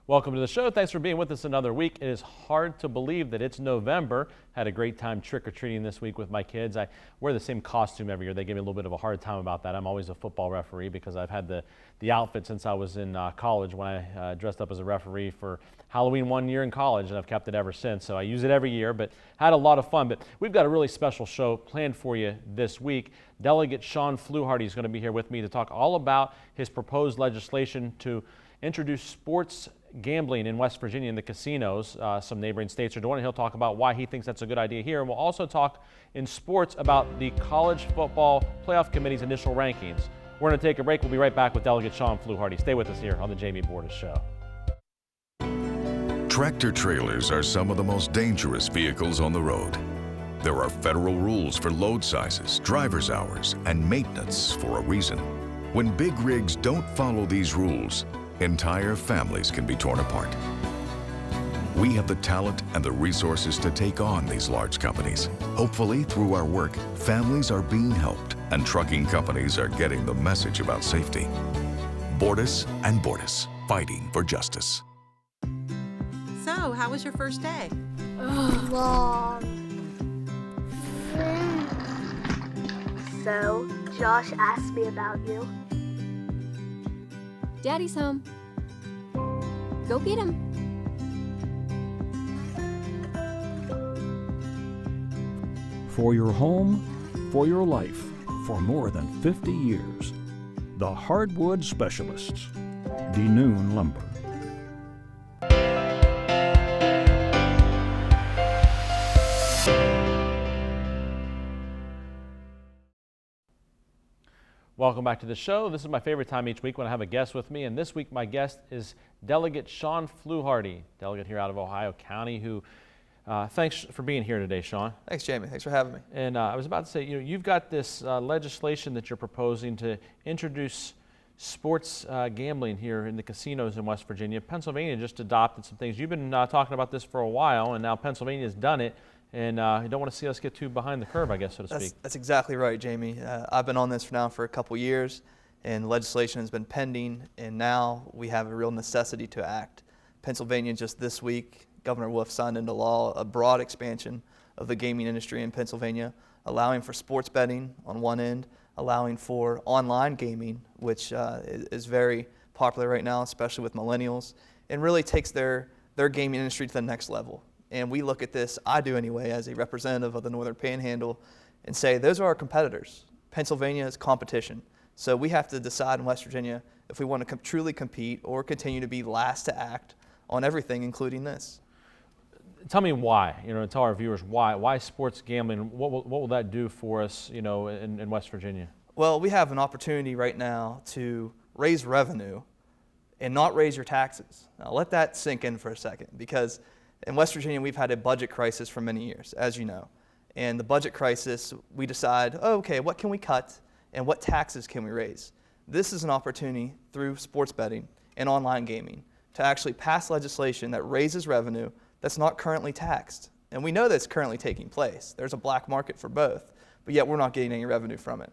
Welcome to the show. Thanks for being with us another week. It is hard to believe that it's November. Had a great time trick-or-treating this week with my kids. I wear the same costume every year. They give me a little bit of a hard time about that. I'm always a football referee because I've had the outfit since I was in college when I dressed up as a referee for Halloween one year in college, and I've kept it ever since. So I use it every year, but had a lot of fun. But we've got a really special show planned for you this week. Delegate Shawn Fluharty is going to be here with me to talk all about his proposed legislation to introduce sports gambling in West Virginia in the casinos. Some neighboring states are doing it. He'll talk about why he thinks that's a good idea here. And we'll also talk in sports about the College Football Playoff Committee's initial rankings. We're going to take a break. We'll be right back with Delegate Shawn Fluharty. Stay with us here on the Jamie Bordas Show. Tractor trailers are some of the most dangerous vehicles on the road. There are federal rules for load sizes, driver's hours, and maintenance for a reason. When big rigs don't follow these rules, entire families can be torn apart. We have the talent and the resources to take on these large companies. Hopefully, through our work, families are being helped and trucking companies are getting the message about safety. Bordas and Bordas, fighting for justice. So, how was your first day? Long. So, Josh asked me about you. Daddy's home. Go get him. For your home, for your life, for more than 50 years. The Hardwood Specialists. DeNoon Lumber. Welcome back to the show. This is my favorite time each week when I have a guest with me, and this week my guest is Delegate Shawn Fluharty, delegate here out of Ohio County, who, thanks for being here today, Shawn. Thanks, Jamie. Thanks for having me. And I was about to say, you've got this legislation that you're proposing to introduce sports gambling here in the casinos in West Virginia. Pennsylvania just adopted some things. You've been talking about this for a while, and now Pennsylvania's done it. And you don't want to see us get too behind the curve, I guess, so to speak. That's exactly right, Jamie. I've been on this now for a couple years, and legislation has been pending, and now we have a real necessity to act. Pennsylvania, just this week, Governor Wolf signed into law a broad expansion of the gaming industry in Pennsylvania, allowing for sports betting on one end, allowing for online gaming, which is very popular right now, especially with millennials, and really takes their gaming industry to the next level. And we look at this, I do anyway, as a representative of the Northern Panhandle, and say those are our competitors. Pennsylvania is competition. So we have to decide in West Virginia if we want to truly compete or continue to be last to act on everything, including this. Tell me why, tell our viewers why sports gambling, what will that do for us, in West Virginia? Well, we have an opportunity right now to raise revenue and not raise your taxes. Now let that sink in for a second, because in West Virginia, we've had a budget crisis for many years, as you know. And the budget crisis, we decide, okay, what can we cut and what taxes can we raise? This is an opportunity through sports betting and online gaming to actually pass legislation that raises revenue that's not currently taxed. And we know that's currently taking place. There's a black market for both, but yet we're not getting any revenue from it.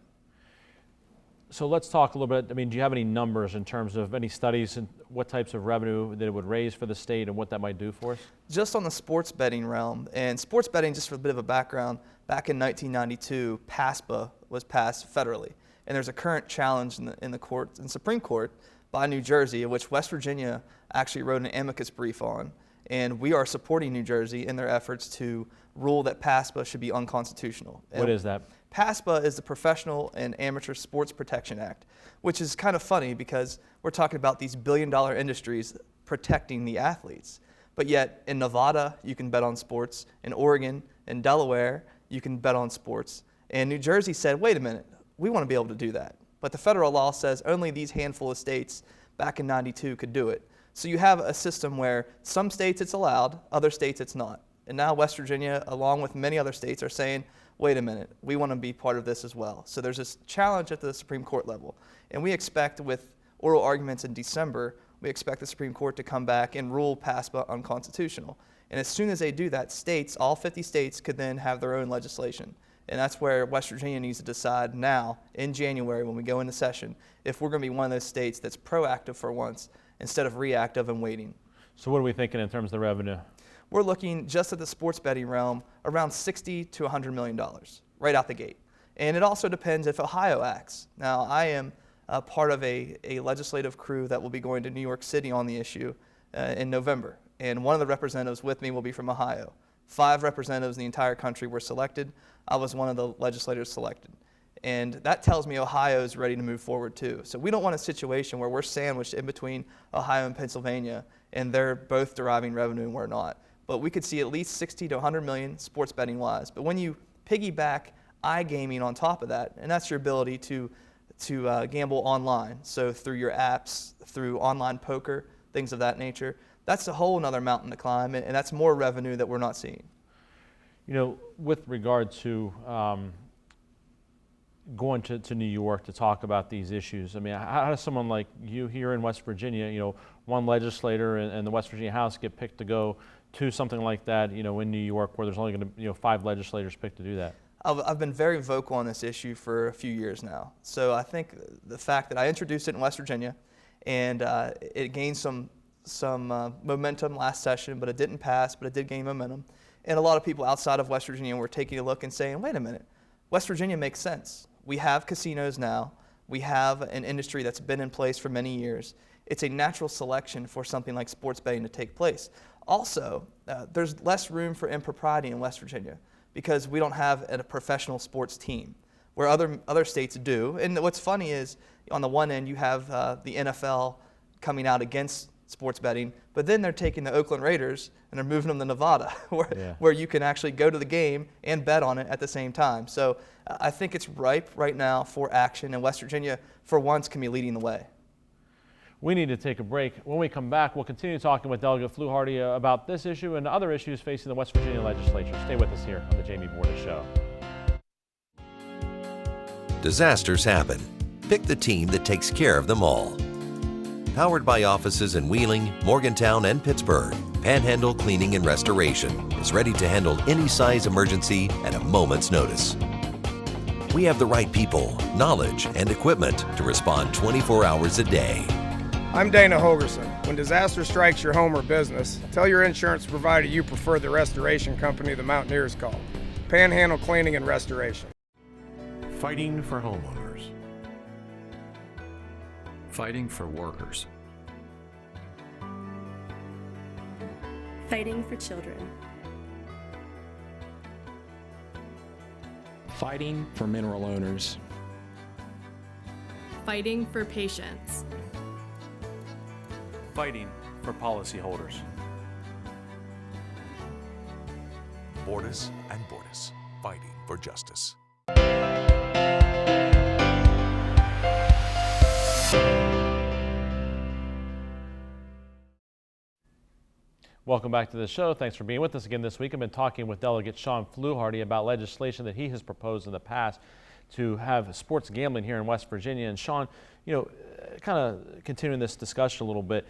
So let's talk a little bit. Do you have any numbers in terms of any studies and what types of revenue that it would raise for the state and what that might do for us? Just on the sports betting realm, and sports betting, just for a bit of a background, back in 1992, PASPA was passed federally. And there's a current challenge in the Supreme Court by New Jersey, which West Virginia actually wrote an amicus brief on. And we are supporting New Jersey in their efforts to rule that PASPA should be unconstitutional. What is that? PASPA is the Professional and Amateur Sports Protection Act, which is kind of funny because we're talking about these billion-dollar industries protecting the athletes. But yet in Nevada, you can bet on sports. In Oregon and Delaware, you can bet on sports. And New Jersey said, wait a minute, we want to be able to do that. But the federal law says only these handful of states back in '92 could do it. So you have a system where some states it's allowed, other states it's not. And now West Virginia, along with many other states, are saying, wait a minute, we want to be part of this as well. So there's this challenge at the Supreme Court level. And we expect with oral arguments in December, we expect the Supreme Court to come back and rule PASPA unconstitutional. And as soon as they do that, states, all 50 states, could then have their own legislation. And that's where West Virginia needs to decide now, in January, when we go into session, if we're going to be one of those states that's proactive for once instead of reactive and waiting. So what are we thinking in terms of the revenue? We're looking just at the sports betting realm around $60 to $100 million right out the gate. And it also depends if Ohio acts. Now, I am part of a legislative crew that will be going to New York City on the issue in November. And one of the representatives with me will be from Ohio. 5 representatives in the entire country were selected. I was one of the legislators selected. And that tells me Ohio is ready to move forward too. So we don't want a situation where we're sandwiched in between Ohio and Pennsylvania and they're both deriving revenue and we're not. But we could see at least 60 to 100 million sports betting wise. But when you piggyback iGaming on top of that, and that's your ability to gamble online, so through your apps, through online poker, things of that nature, that's a whole another mountain to climb, and that's more revenue that we're not seeing. You know, with regard to going to New York to talk about these issues, I mean, how does someone like you here in West Virginia, you know, one legislator in the West Virginia House get picked to go to something like that, you know, in New York where there's only going to, you know, 5 legislators picked to do that? I've been very vocal on this issue for a few years now. So I think the fact that I introduced it in West Virginia and it gained some momentum last session, but it didn't pass, but it did gain momentum. And a lot of people outside of West Virginia were taking a look and saying, wait a minute, West Virginia makes sense. We have casinos now. We have an industry that's been in place for many years. It's a natural selection for something like sports betting to take place. Also, there's less room for impropriety in West Virginia because we don't have a professional sports team, where other states do. And what's funny is, on the one end, you have the NFL coming out against sports betting, but then they're taking the Oakland Raiders and they're moving them to Nevada, where you can actually go to the game and bet on it at the same time. So I think it's ripe right now for action, and West Virginia, for once, can be leading the way. We need to take a break. When we come back, we'll continue talking with Delegate Fluharty about this issue and other issues facing the West Virginia legislature. Stay with us here on the Jamie Bordas Show. Disasters happen. Pick the team that takes care of them all. Powered by offices in Wheeling, Morgantown, and Pittsburgh, Panhandle Cleaning and Restoration is ready to handle any size emergency at a moment's notice. We have the right people, knowledge, and equipment to respond 24 hours a day. I'm Dana Holgerson. When disaster strikes your home or business, tell your insurance provider you prefer the restoration company the Mountaineers call, Panhandle Cleaning and Restoration. Fighting for homeowners. Fighting for workers. Fighting for children. Fighting for mineral owners. Fighting for patients. Fighting for policyholders. Bordas and Bordas, fighting for justice. Welcome back to the show. Thanks for being with us again this week. I've been talking with Delegate Shawn Fluharty about legislation that he has proposed in the past to have sports gambling here in West Virginia. And Shawn, you know, kind of continuing this discussion a little bit,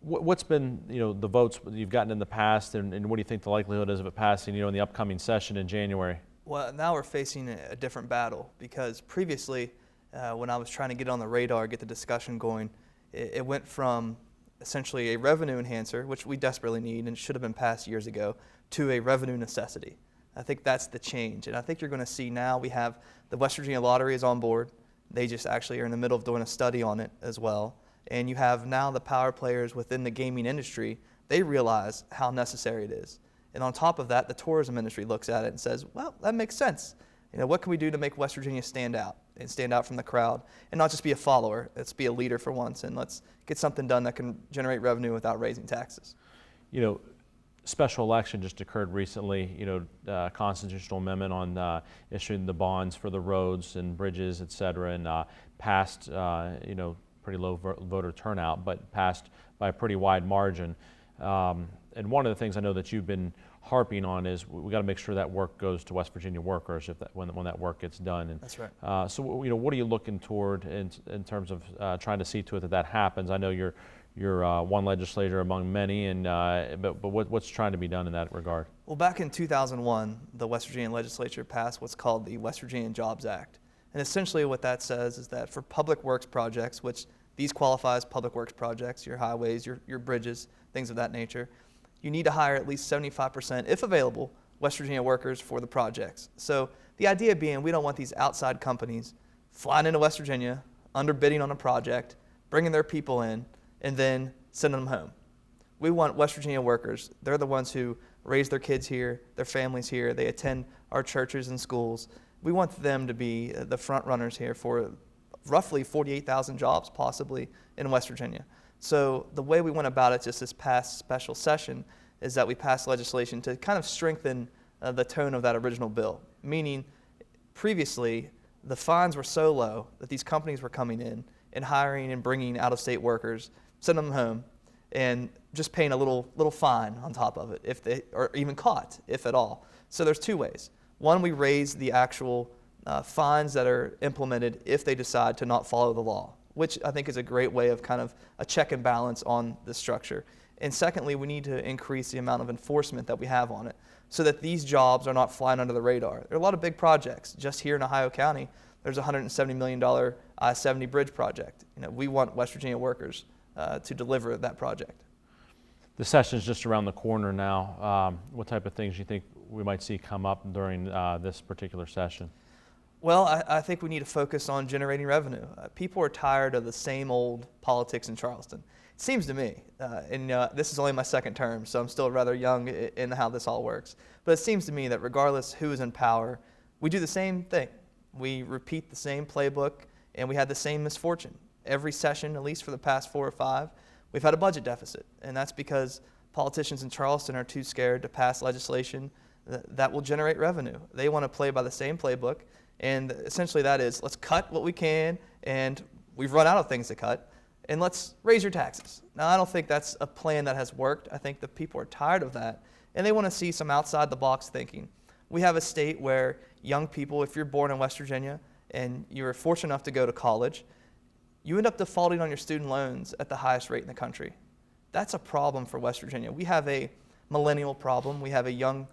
what's been, you know, the votes you've gotten in the past, and what do you think the likelihood is of it passing, you know, in the upcoming session in January? Well, now we're facing a different battle because previously, when I was trying to get on the radar, get the discussion going, it went from essentially a revenue enhancer, which we desperately need and should have been passed years ago, to a revenue necessity. I think that's the change. And I think you're going to see now we have the West Virginia Lottery is on board. They just actually are in the middle of doing a study on it as well. And you have now the power players within the gaming industry. They realize how necessary it is. And on top of that, the tourism industry looks at it and says, well, that makes sense. You know, what can we do to make West Virginia stand out and stand out from the crowd and not just be a follower? Let's be a leader for once, and let's get something done that can generate revenue without raising taxes. You know, special election just occurred recently, you know, constitutional amendment on issuing the bonds for the roads and bridges, et cetera, and passed, you know, pretty low voter turnout, but passed by a pretty wide margin. And one of the things I know that you've been harping on is we got to make sure that work goes to West Virginia workers when that work gets done. And, that's right. So you know, what are you looking toward in terms of trying to see to it that happens? I know you're one legislator among many, and but what's trying to be done in that regard? Well, back in 2001, the West Virginia legislature passed what's called the West Virginia Jobs Act, and essentially what that says is that for public works projects, which These qualify as public works projects, your highways, your bridges, things of that nature. You need to hire at least 75%, if available, West Virginia workers for the projects. So the idea being, we don't want these outside companies flying into West Virginia, underbidding on a project, bringing their people in, and then sending them home. We want West Virginia workers. They're the ones who raise their kids here, their families here. They attend our churches and schools. We want them to be the front runners here for roughly 48,000 jobs possibly in West Virginia. So the way we went about it just this past special session is that we passed legislation to kind of strengthen the tone of that original bill, meaning previously the fines were so low that these companies were coming in and hiring and bringing out-of-state workers, sending them home, and just paying a little fine on top of it, if they are even caught, if at all. So there's two ways. One, we raise the actual fines that are implemented if they decide to not follow the law, which I think is a great way of kind of a check and balance on the structure. And secondly, we need to increase the amount of enforcement that we have on it so that these jobs are not flying under the radar. There are a lot of big projects. Just here in Ohio County, there's a $170 million I-70 bridge project. We want West Virginia workers to deliver that project. The session's just around the corner now. What type of things do you think we might see come up during this particular session? Well, I think we need to focus on generating revenue. People are tired of the same old politics in Charleston. It seems to me, and this is only my second term, so I'm still rather young in how this all works, but it seems to me that regardless who is in power, we do the same thing. We repeat the same playbook, and we had the same misfortune. Every session, at least for the past 4 or 5, we've had a budget deficit, and that's because politicians in Charleston are too scared to pass legislation that will generate revenue. They want to play by the same playbook, and essentially that is, let's cut what we can, and we've run out of things to cut, and let's raise your taxes. Now, I don't think that's a plan that has worked. I think the people are tired of that, and they want to see some outside-the-box thinking. We have a state where young people, if you're born in West Virginia and you're fortunate enough to go to college, you end up defaulting on your student loans at the highest rate in the country. That's a problem for West Virginia. We have a millennial problem. We have a young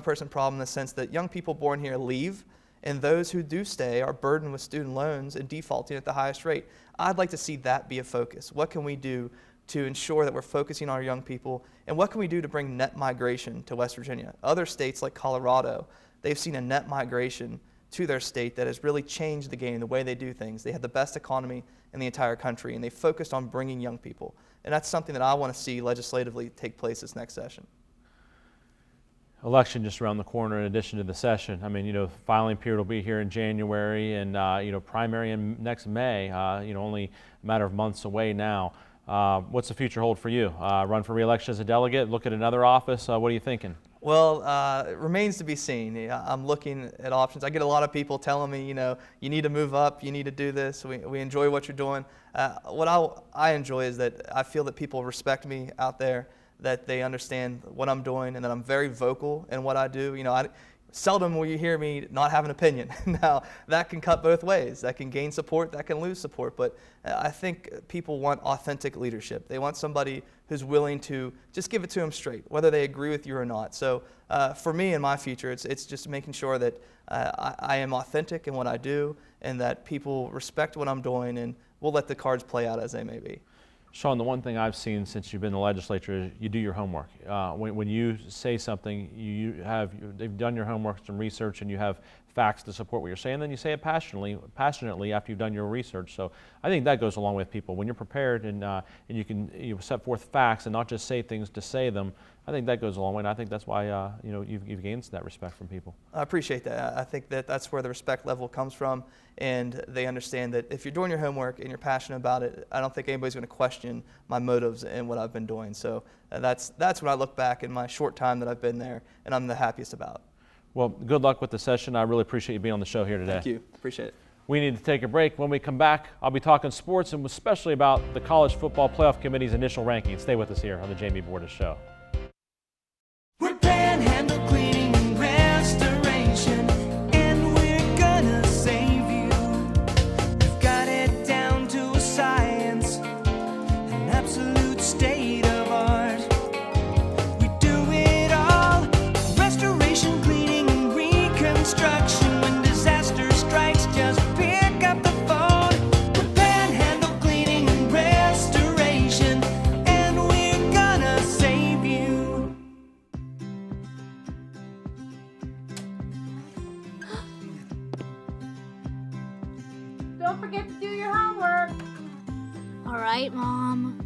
person problem in the sense that young people born here leave, and those who do stay are burdened with student loans and defaulting at the highest rate. I'd like to see that be a focus. What can we do to ensure that we're focusing on our young people, and what can we do to bring net migration to West Virginia? Other states like Colorado, they've seen a net migration to their state that has really changed the game, the way they do things. They have the best economy in the entire country, and they focused on bringing young people. And that's something that I want to see legislatively take place this next session. Election just around the corner in addition to the session. I mean, filing period will be here in January, and, primary in next May, only a matter of months away now. What's the future hold for you? Run for re-election as a delegate, look at another office? What are you thinking? Well, it remains to be seen. I'm looking at options. I get a lot of people telling me, you need to move up, you need to do this. We enjoy what you're doing. What I enjoy is that I feel that people respect me out there, that they understand what I'm doing, and that I'm very vocal in what I do. Seldom will you hear me not have an opinion. Now, that can cut both ways. That can gain support, that can lose support. But I think people want authentic leadership. They want somebody who's willing to just give it to them straight, whether they agree with you or not. So for me in my future, it's just making sure that I am authentic in what I do, and that people respect what I'm doing, and we'll let the cards play out as they may be. Shawn, the one thing I've seen since you've been in the legislature is you do your homework. When you say something, they've done your homework, some research, and you have facts to support what you're saying. Then you say it passionately after you've done your research. So I think that goes along with people. When you're prepared and you set forth facts and not just say things to say them, I think that goes a long way. And I think that's why you've gained that respect from people. I appreciate that. I think that's where the respect level comes from, and they understand that if you're doing your homework and you're passionate about it, I don't think anybody's going to question my motives and what I've been doing. So that's when I look back in my short time that I've been there, and I'm the happiest about. Well, good luck with the session. I really appreciate you being on the show here today. Thank you. Appreciate it. We need to take a break. When we come back, I'll be talking sports, and especially about the College Football Playoff Committee's initial rankings. Stay with us here on the Jamie Bordas Show. We're Panhandle Cleaning and Restoration, and we're gonna save you. We've got it down to a science, an absolute state of art. We do it all, restoration, cleaning, and reconstruction. When disaster strikes, just pick up the phone. We're Panhandle Cleaning Don't forget to do your homework. All right, Mom.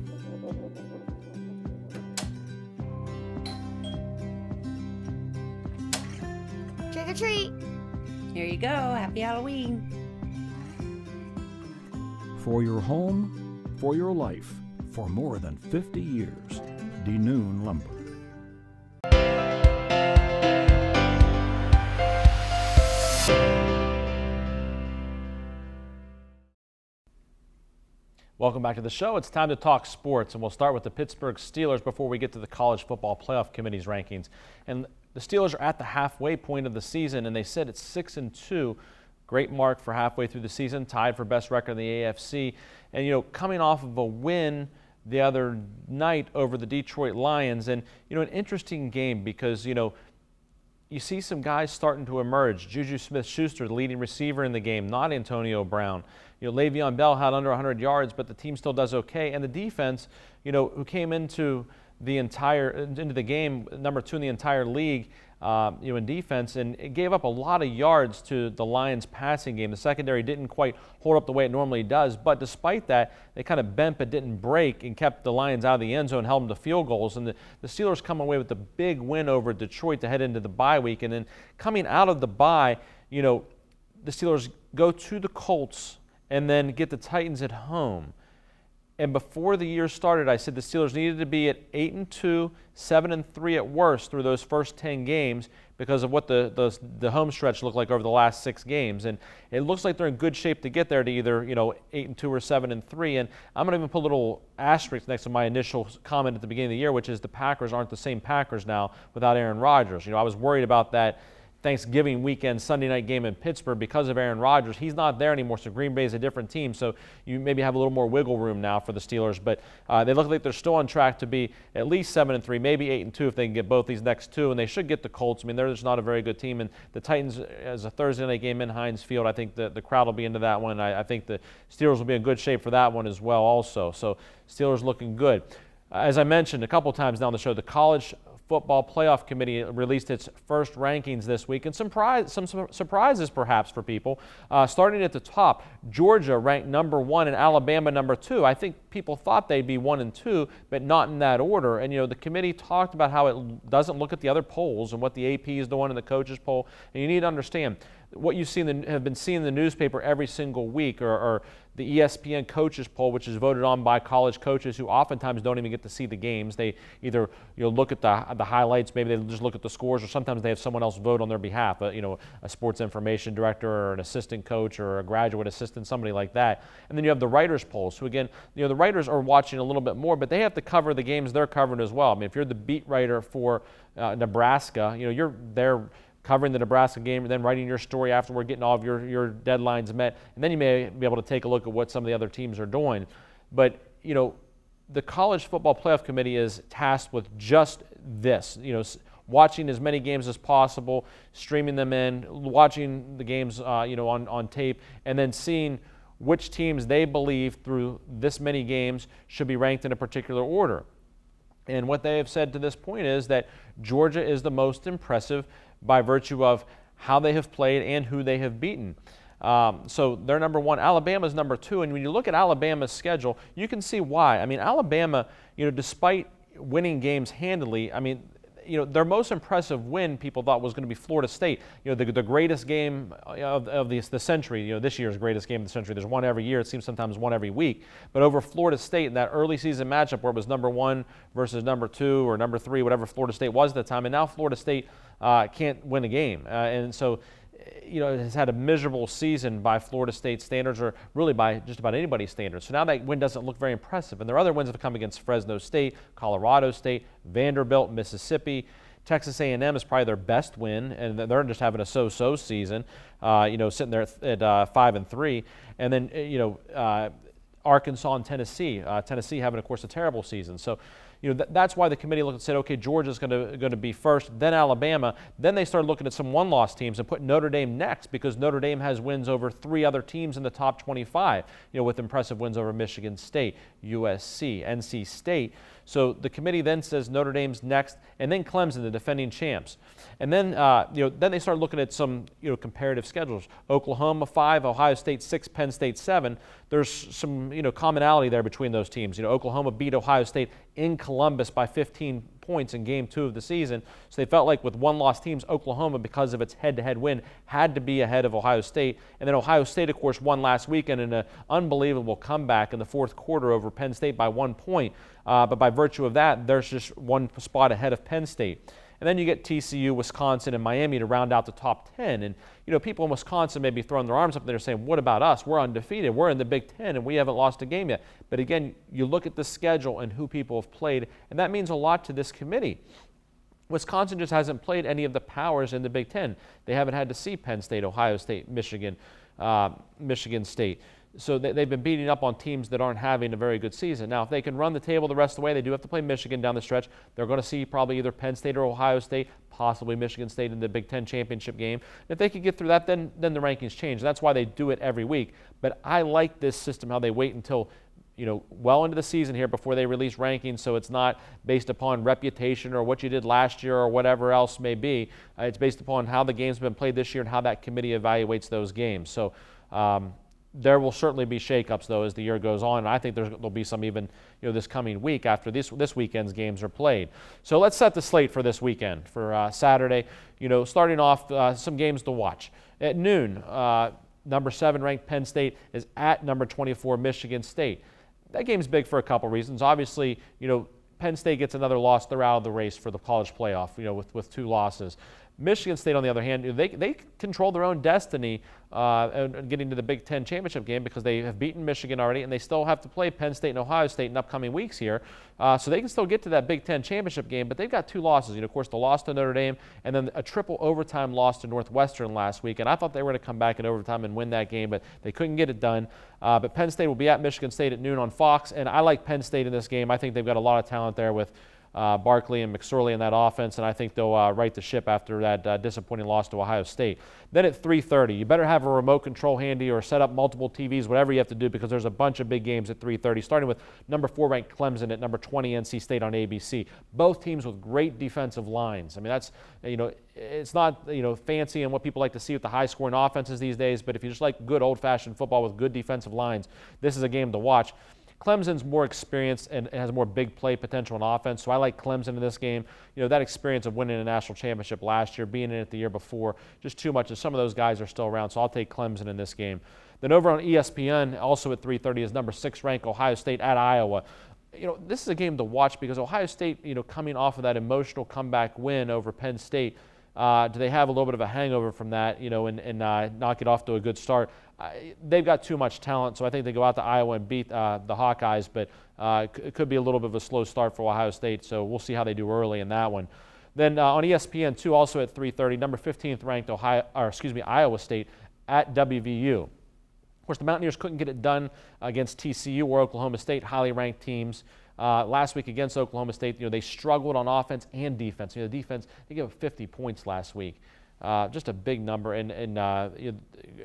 Trick or treat. Here you go. Happy Halloween. For your home, for your life, for more than 50 years. DeNoon Lumber. Welcome back to the show. It's time to talk sports, and we'll start with the Pittsburgh Steelers before we get to the College Football Playoff Committee's rankings. And the Steelers are at the halfway point of the season, and they said it's 6-2. Great mark for halfway through the season, tied for best record in the AFC. And, coming off of a win the other night over the Detroit Lions, and, an interesting game because, you see some guys starting to emerge. Juju Smith-Schuster, the leading receiver in the game, not Antonio Brown. Le'Veon Bell had under 100 yards, but the team still does okay. And the defense, who came into the game, number 2 in the entire league, in defense, and it gave up a lot of yards to the Lions passing game. The secondary didn't quite hold up the way it normally does, but despite that, they kind of bent but didn't break and kept the Lions out of the end zone, held them to field goals. And the Steelers come away with the big win over Detroit to head into the bye week. And then coming out of the bye, the Steelers go to the Colts and then get the Titans at home. And before the year started, I said the Steelers needed to be at 8-2, 7-3 at worst through those first 10 games because of what the home stretch looked like over the last 6 games. And it looks like they're in good shape to get there to either 8-2 or 7-3. And I'm going to even put a little asterisk next to my initial comment at the beginning of the year, which is the Packers aren't the same Packers now without Aaron Rodgers. I was worried about that Thanksgiving weekend Sunday night game in Pittsburgh because of Aaron Rodgers. He's not there anymore, so Green Bay is a different team. So you maybe have a little more wiggle room now for the Steelers. But they look like they're still on track to be at least 7-3, maybe 8-2 if they can get both these next 2. And they should get the Colts. I mean, they're just not a very good team. And the Titans, as a Thursday night game in Heinz Field, I think the crowd will be into that one. I think the Steelers will be in good shape for that one as well also. So Steelers looking good. As I mentioned a couple times now on the show, the College Football Playoff Committee released its first rankings this week, and some surprises perhaps for people. Starting at the top, Georgia ranked number 1 and Alabama number 2. I think people thought they'd be 1 and 2, but not in that order. And the committee talked about how it doesn't look at the other polls and what the AP is doing in the coaches poll. And you need to understand what you have been seeing in the newspaper every single week, or the ESPN coaches poll, which is voted on by college coaches who oftentimes don't even get to see the games. They either look at the highlights, maybe they just look at the scores, or sometimes they have someone else vote on their behalf, a sports information director or an assistant coach or a graduate assistant, somebody like that. And then you have the writers polls, who again, the writers are watching a little bit more, but they have to cover the games they're covering as well. I mean, if you're the beat writer for Nebraska, you're there covering the Nebraska game, and then writing your story afterward, getting all of your deadlines met, and then you may be able to take a look at what some of the other teams are doing. But, the College Football Playoff Committee is tasked with just this, watching as many games as possible, streaming them in, watching the games, on tape, and then seeing which teams they believe through this many games should be ranked in a particular order. And what they have said to this point is that Georgia is the most impressive by virtue of how they have played and who they have beaten. So they're number 1. Alabama's number 2. And when you look at Alabama's schedule, you can see why. I mean, Alabama, despite winning games handily, their most impressive win people thought was going to be Florida State. The greatest game of the century, this year's greatest game of the century. There's one every year. It seems sometimes one every week. But over Florida State in that early season matchup where it was number 1 versus number 2 or number 3, whatever Florida State was at the time. And now Florida State can't win a game. And so, it has had a miserable season by Florida State standards, or really by just about anybody's standards. So now that win doesn't look very impressive. And their other wins have come against Fresno State, Colorado State, Vanderbilt, Mississippi. Texas A&M is probably their best win, and they're just having a so-so season, sitting there at 5-3. And then, Arkansas and Tennessee. Tennessee having, of course, a terrible season. So, That's why the committee looked and said, okay, Georgia's going to be first, then Alabama. Then they started looking at some one-loss teams and put Notre Dame next because Notre Dame has wins over 3 other teams in the top 25, with impressive wins over Michigan State, USC, NC State. So the committee then says Notre Dame's next, and then Clemson, the defending champs. And then, then they start looking at some, comparative schedules. Oklahoma 5, Ohio State 6, Penn State 7. There's some, commonality there between those teams. Oklahoma beat Ohio State in Columbus by 15 points in Game 2 of the season. So they felt like with one-loss teams, Oklahoma, because of its head-to-head win, had to be ahead of Ohio State. And then Ohio State, of course, won last weekend in an unbelievable comeback in the fourth quarter over Penn State by 1 point. But by virtue of that, there's just one spot ahead of Penn State. And then you get TCU, Wisconsin, and Miami to round out the top 10. And, people in Wisconsin may be throwing their arms up there saying, what about us? We're undefeated. We're in the Big Ten, and we haven't lost a game yet. But again, you look at the schedule and who people have played, and that means a lot to this committee. Wisconsin just hasn't played any of the powers in the Big Ten. They haven't had to see Penn State, Ohio State, Michigan State. So they've been beating up on teams that aren't having a very good season. Now, if they can run the table the rest of the way, they do have to play Michigan down the stretch. They're going to see probably either Penn State or Ohio State, possibly Michigan State in the Big Ten championship game. And if they could get through that, then the rankings change. That's why they do it every week. But I like this system, how they wait until well into the season here before they release rankings, so it's not based upon reputation or what you did last year or whatever else may be. It's based upon how the games have been played this year and how that committee evaluates those games. So there will certainly be shakeups, though, as the year goes on, and I think there'll be some even this coming week after this weekend's games are played. So let's set the slate for this weekend, for Saturday. Starting off some games to watch. At noon, number 7 ranked Penn State is at number 24 Michigan State. That game's big for a couple reasons. Obviously, Penn State gets another loss. They're out of the race for the college playoff, with 2 losses. Michigan State, on the other hand, they control their own destiny and getting to the Big Ten championship game because they have beaten Michigan already, and they still have to play Penn State and Ohio State in upcoming weeks here. So they can still get to that Big Ten championship game, but they've got 2 losses. Of course, the loss to Notre Dame and then a triple overtime loss to Northwestern last week. And I thought they were going to come back in overtime and win that game, but they couldn't get it done. But Penn State will be at Michigan State at noon on Fox, and I like Penn State in this game. I think they've got a lot of talent there with Barkley and McSorley in that offense, and I think they'll right the ship after that disappointing loss to Ohio State. Then at 3:30, you better have a remote control handy or set up multiple TVs, whatever you have to do, because there's a bunch of big games at 3:30, starting with number 4 ranked Clemson at number 20 NC State on ABC. Both teams with great defensive lines. I mean, that's, it's not, fancy and what people like to see with the high-scoring offenses these days, but if you just like good old-fashioned football with good defensive lines, this is a game to watch. Clemson's more experienced and has more big play potential in offense, so I like Clemson in this game. That experience of winning a national championship last year, being in it the year before, just too much, and some of those guys are still around, so I'll take Clemson in this game. Then over on ESPN, also at 3:30, is number 6 ranked Ohio State at Iowa. This is a game to watch because Ohio State, coming off of that emotional comeback win over Penn State, do they have a little bit of a hangover from that, and not get off to a good start? They've got too much talent, so I think they go out to Iowa and beat the Hawkeyes, but it could be a little bit of a slow start for Ohio State, so we'll see how they do early in that one. Then on ESPN, too, also at 3:30, number 15th ranked Iowa State at WVU. Of course, the Mountaineers couldn't get it done against TCU or Oklahoma State, highly ranked teams. Last week against Oklahoma State, they struggled on offense and defense. The defense, they gave up 50 points last week. Just a big number, and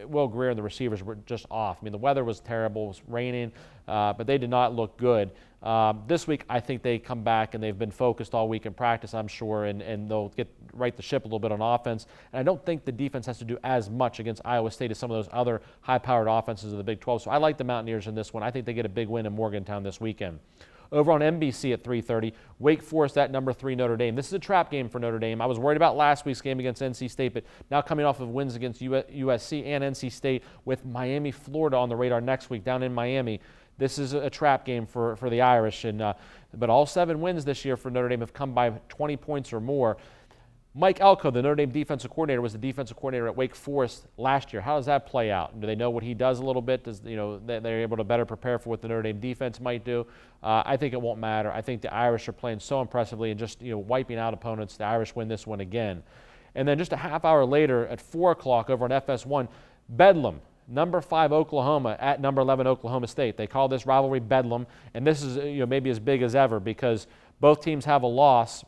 Will Greer and the receivers were just off. I mean, the weather was terrible, it was raining, but they did not look good. This week, I think they come back, and they've been focused all week in practice, I'm sure, and they'll right the ship a little bit on offense. And I don't think the defense has to do as much against Iowa State as some of those other high-powered offenses of the Big 12. So I like the Mountaineers in this one. I think they get a big win in Morgantown this weekend. Over on NBC at 3:30, Wake Forest at number 3 Notre Dame. This is a trap game for Notre Dame. I was worried about last week's game against NC State, but now coming off of wins against USC and NC State with Miami, Florida on the radar next week down in Miami, this is a trap game for the Irish. But all 7 wins this year for Notre Dame have come by 20 points or more. Mike Elko, the Notre Dame defensive coordinator, was the defensive coordinator at Wake Forest last year. How does that play out? Do they know what he does a little bit? They're able to better prepare for what the Notre Dame defense might do? I think it won't matter. I think the Irish are playing so impressively and just wiping out opponents. The Irish win this one again. And then just a half hour later at 4 o'clock over on FS1, Bedlam, number 5 Oklahoma at number 11 Oklahoma State. They call this rivalry Bedlam, and this is maybe as big as ever because Both teams have a loss.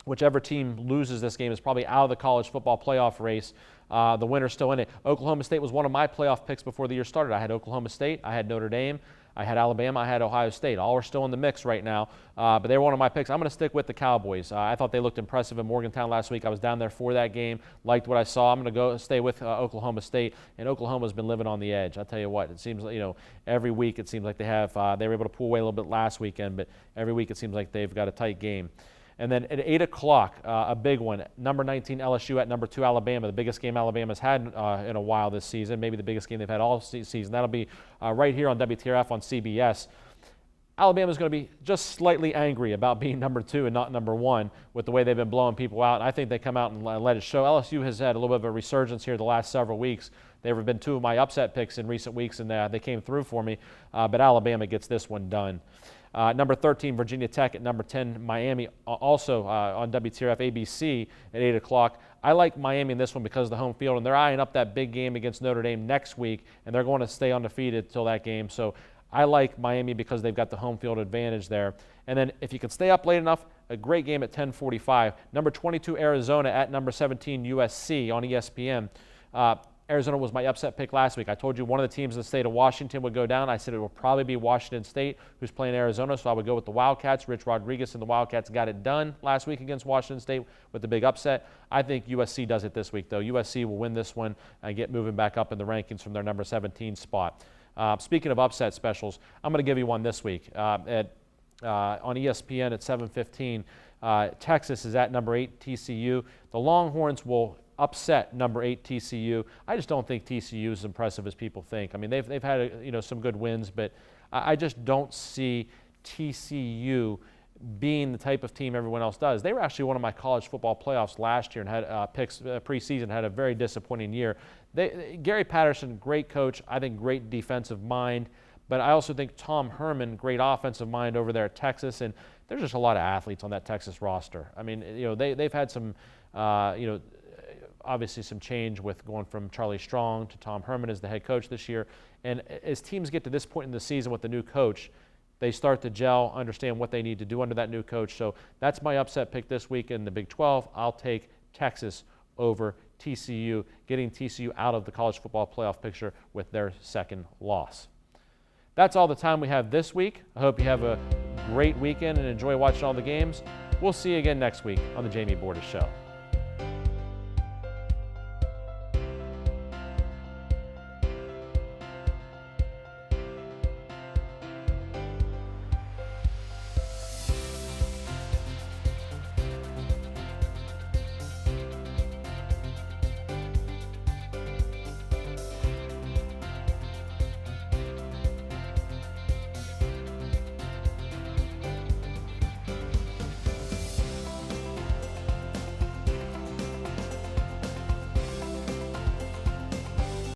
Whichever team loses this game is probably out of the college football playoff race. The winner's still in it. Oklahoma State was one of my playoff picks before the year started. I had Oklahoma State, I had Notre Dame, I had Alabama, I had Ohio State. All are still in the mix right now, but they were one of my picks. I'm going to stick with the Cowboys. I thought they looked impressive in Morgantown last week. I was down there for that game, liked what I saw. I'm going to stay with Oklahoma State, and Oklahoma's been living on the edge. I'll tell you what, it seems like, every week it seems like they were able to pull away a little bit last weekend, but every week it seems like they've got a tight game. And then at 8 o'clock, a big one, number 19 LSU at number 2 Alabama, the biggest game Alabama's had in a while this season, maybe the biggest game they've had all season. That'll be right here on WTRF on CBS. Alabama's going to be just slightly angry about being number 2 and not number 1 with the way they've been blowing people out. And I think they come out and let it show. LSU has had a little bit of a resurgence here the last several weeks. They've been 2 of my upset picks in recent weeks, and they came through for me. But Alabama gets this one done. Number 13, Virginia Tech at number 10, Miami, also on WTRF ABC at 8 o'clock. I like Miami in this one because of the home field, and they're eyeing up that big game against Notre Dame next week, and they're going to stay undefeated until that game. So I like Miami because they've got the home field advantage there. And then if you can stay up late enough, a great game at 10:45. Number 22, Arizona at number 17, USC on ESPN. Arizona was my upset pick last week. I told you one of the teams in the state of Washington would go down. I said it will probably be Washington State who's playing Arizona, so I would go with the Wildcats. Rich Rodriguez and the Wildcats got it done last week against Washington State with the big upset. I think USC does it this week, though. USC will win this one and get moving back up in the rankings from their number 17 spot. Speaking of upset specials, I'm going to give you one this week. On ESPN at 7:15, Texas is at number 8 TCU. The Longhorns will upset number 8 TCU. I just don't think TCU is as impressive as people think. I mean, they've had some good wins, but I just don't see TCU being the type of team everyone else does. They were actually one of my college football playoffs last year and had picks preseason, had a very disappointing year. Gary Patterson, great coach, I think great defensive mind, but I also think Tom Herman, great offensive mind over there at Texas, and there's just a lot of athletes on that Texas roster. I mean, they've had some, obviously some change with going from Charlie Strong to Tom Herman as the head coach this year. And as teams get to this point in the season with the new coach, they start to gel, understand what they need to do under that new coach. So that's my upset pick this week in the Big 12. I'll take Texas over TCU, getting TCU out of the college football playoff picture with their second loss. That's all the time we have this week. I hope you have a great weekend and enjoy watching all the games. We'll see you again next week on the Jamie Bordas Show.